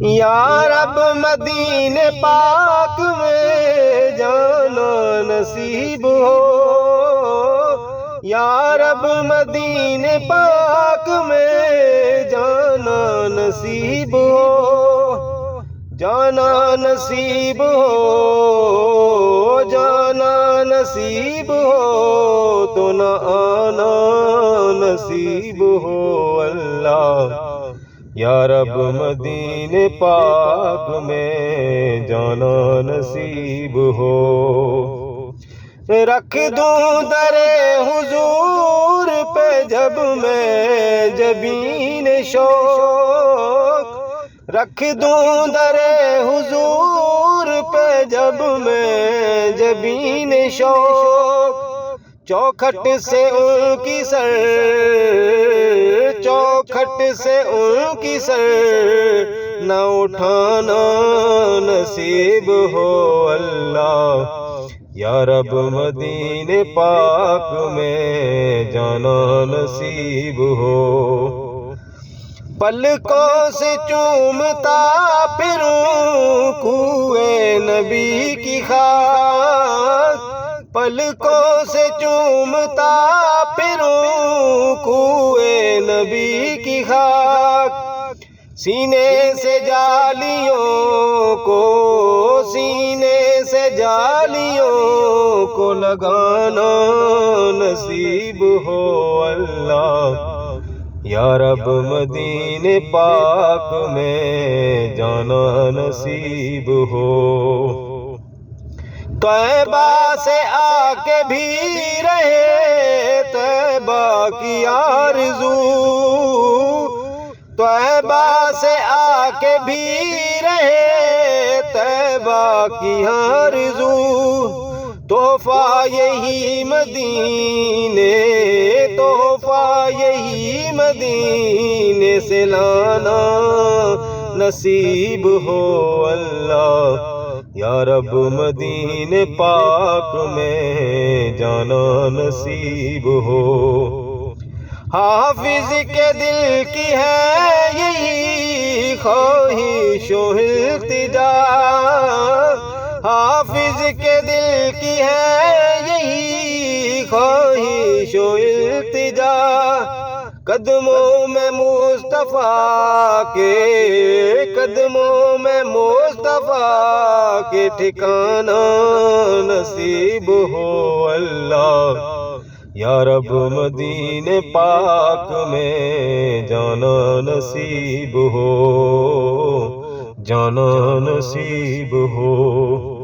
یا رب مدینے پاک میں جانا نصیب ہو، یا رب مدینے پاک میں جانا نصیب ہو، جانا نصیب ہو، جانا نصیب ہو تو نہ آنا نصیب ہو اللہ۔ یا رب مدینے پاک میں جانا نصیب ہو، رکھ دوں در حضور پہ جب میں جبین شوق، رکھ دوں در حضور پہ جب میں جبین شوق، چوکھٹ سے ان کی سر، چوکھٹ سے ان کی سر نہ اٹھانا نصیب ہو اللہ۔ یا رب مدینے پاک میں جانا نصیب ہو، پلکوں سے چومتا پھروں کوئے نبی کی خاک، پلکوں سے چومتا پھروں کوئے نبی کی خاک، سینے سے جالیوں کو، سینے سے جالیوں کو لگانا نصیب ہو اللہ۔ یا رب مدینے پاک میں جانا نصیب ہو، طیبہ سے آ کے بھی رہے طیبہ کی آرزو، طیبہ سے آ کے بھی رہے طیبہ کی آرزو، تحفہ یہی مدینے، تحفہ یہی مدینے سے لانا نصیب ہو اللہ۔ یا رب مدینے پاک میں جانا نصیب ہو، حافظ کے دل کی ہے یہی خواہش و التجا، حافظ کے دل کی ہے یہی خواہش و التجا، قدموں میں مصطفیٰ کے، قدموں میں مصطفیٰ کے ٹھکانا نصیب ہو اللہ۔ یا رب مدینے پاک میں جانا نصیب ہو، جانا نصیب ہو۔